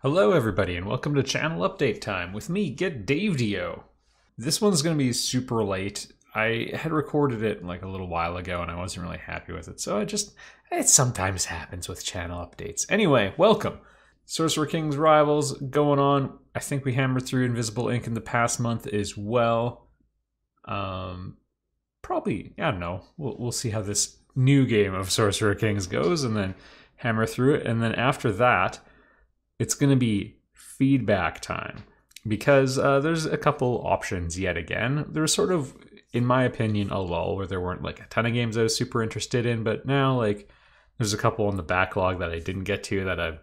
Hello everybody and welcome to channel update time with me, Get Dave Dio. This one's going to be super late. I had recorded it like a little while ago and I wasn't really happy with it, so it sometimes happens with channel updates. Anyway, welcome. Sorcerer Kings Rivals going on. I think we hammered through Invisible Ink in the past month as well. Probably, I don't know, we'll see how this new game of Sorcerer Kings goes and then hammer through it, and then after that it's going to be feedback time because there's a couple options yet again. There's sort of, in my opinion, a lull where there weren't like a ton of games I was super interested in, but now like there's a couple on the backlog that I didn't get to that I'm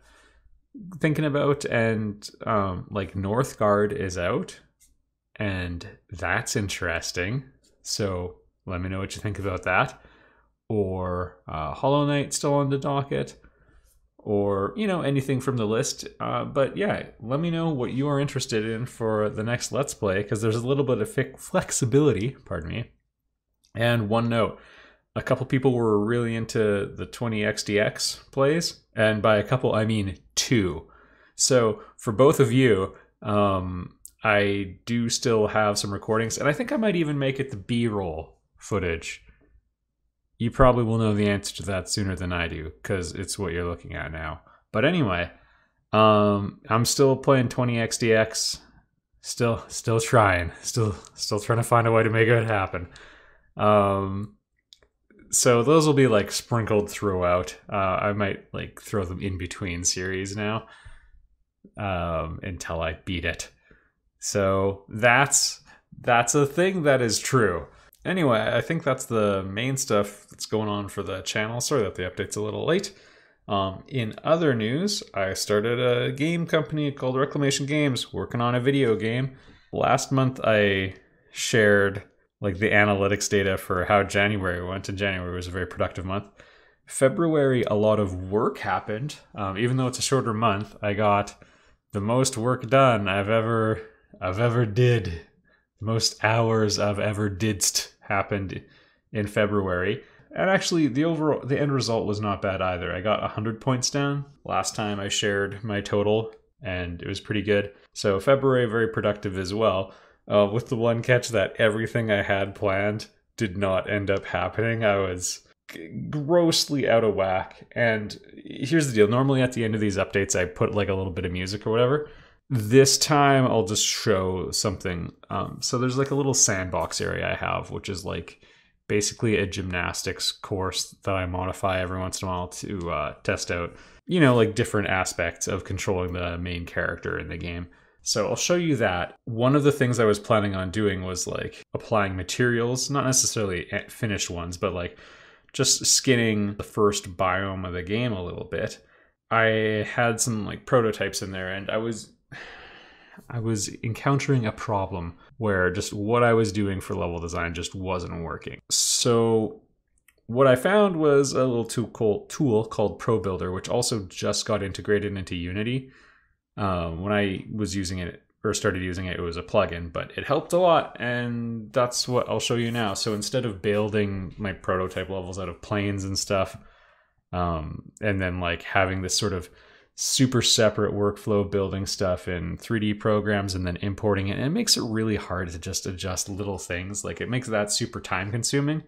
thinking about, and like Northgard is out and that's interesting. So let me know what you think about that. Or Hollow Knight still on the docket. Or, you know, anything from the list. But yeah, let me know what you are interested in for the next Let's Play, because there's a little bit of flexibility, pardon me. And one note, a couple people were really into the 20XDX plays, and by a couple, I mean two. So for both of you, I do still have some recordings, and I think I might even make it the B-roll footage. You probably will know the answer to that sooner than I do, because it's what you're looking at now. But anyway, I'm still playing 20XDX, still trying, still trying to find a way to make it happen. So those will be like sprinkled throughout. I might like throw them in between series now, until I beat it. So that's a thing that is true. Anyway, I think that's the main stuff that's going on for the channel. Sorry that the update's a little late. In other news, I started a game company called Reclamation Games, working on a video game. Last month, I shared like the analytics data for how January went, and January was a very productive month. February, a lot of work happened. Even though it's a shorter month, I got the most work done I've ever did. Most hours I've ever didst happened in February. And actually the end result was not bad either. I got 100 points down last time I shared my total, and it was pretty good. So February, very productive as well, with the one catch that everything I had planned did not end up happening. I was grossly out of whack. And here's the deal. Normally at the end of these updates, I put like a little bit of music or whatever. This time I'll just show something. So there's like a little sandbox area I have, which is like basically a gymnastics course that I modify every once in a while to test out, you know, like different aspects of controlling the main character in the game. So I'll show you that. One of the things I was planning on doing was like applying materials, not necessarily finished ones, but like just skinning the first biome of the game a little bit. I had some like prototypes in there, and I was encountering a problem where just what I was doing for level design just wasn't working. So what I found was a little tool called Pro Builder, which also just got integrated into Unity. When I was using it or started using it, it was a plugin, but it helped a lot, and that's what I'll show you now. So instead of building my prototype levels out of planes and stuff, and then like having this sort of super separate workflow building stuff in 3D programs and then importing it, and it makes it really hard to just adjust little things. Like it makes that super time consuming.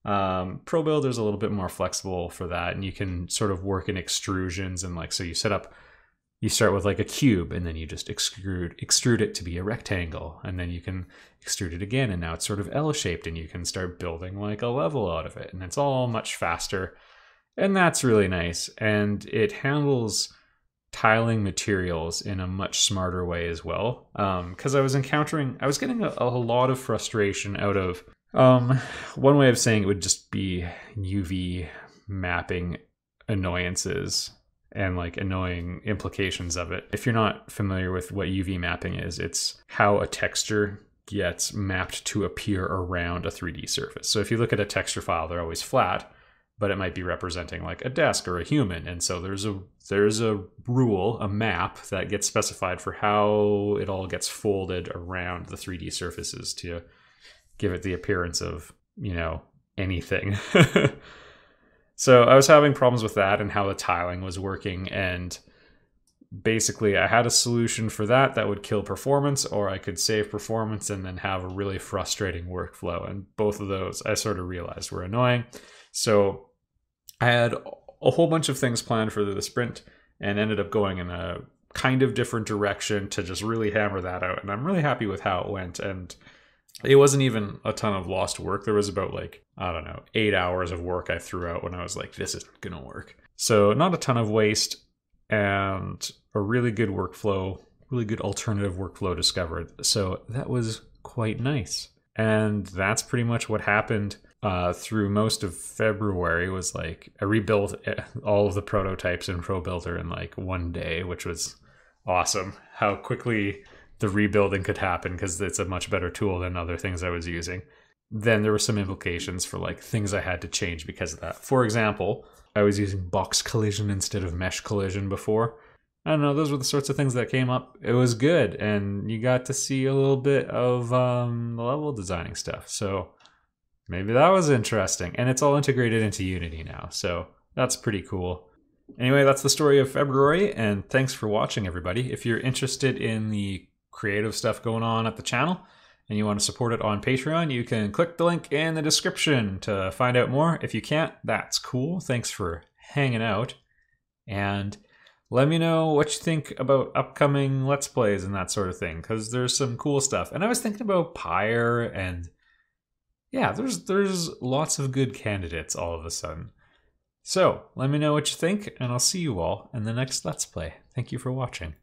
Pro Builder's a little bit more flexible for that, and you can sort of work in extrusions, and like, so you start with like a cube, and then you just extrude it to be a rectangle, and then you can extrude it again, and now it's sort of L-shaped, and you can start building like a level out of it, and it's all much faster. And that's really nice. And it handles tiling materials in a much smarter way as well. Because I was getting a lot of frustration out of, one way of saying it would just be UV mapping annoyances and like annoying implications of it. If you're not familiar with what UV mapping is, it's how a texture gets mapped to appear around a 3D surface. So if you look at a texture file, they're always flat, but it might be representing like a desk or a human. And so there's a rule, a map that gets specified for how it all gets folded around the 3D surfaces to give it the appearance of, you know, anything. So I was having problems with that and how the tiling was working, and basically I had a solution for that would kill performance, or I could save performance and then have a really frustrating workflow. And both of those I sort of realized were annoying. So I had a whole bunch of things planned for the sprint and ended up going in a kind of different direction to just really hammer that out. And I'm really happy with how it went. And it wasn't even a ton of lost work. There was about like, I don't know, 8 hours of work I threw out when I was like, this isn't going to work. So not a ton of waste and a really good workflow, really good alternative workflow discovered. So that was quite nice. And that's pretty much what happened through most of February. Was like I rebuilt all of the prototypes in ProBuilder in like one day, which was awesome. How quickly the rebuilding could happen, because it's a much better tool than other things I was using. Then there were some implications for like things I had to change because of that. For example, I was using box collision instead of mesh collision before. I don't know, those were the sorts of things that came up. It was good, and you got to see a little bit of the level designing stuff. So maybe that was interesting. And it's all integrated into Unity now, so that's pretty cool. Anyway, that's the story of February, and thanks for watching, everybody. If you're interested in the creative stuff going on at the channel and you want to support it on Patreon, you can click the link in the description to find out more. If you can't, that's cool. Thanks for hanging out. And let me know what you think about upcoming Let's Plays and that sort of thing, because there's some cool stuff. And I was thinking about Pyre, and yeah, there's lots of good candidates all of a sudden. So let me know what you think, and I'll see you all in the next Let's Play. Thank you for watching.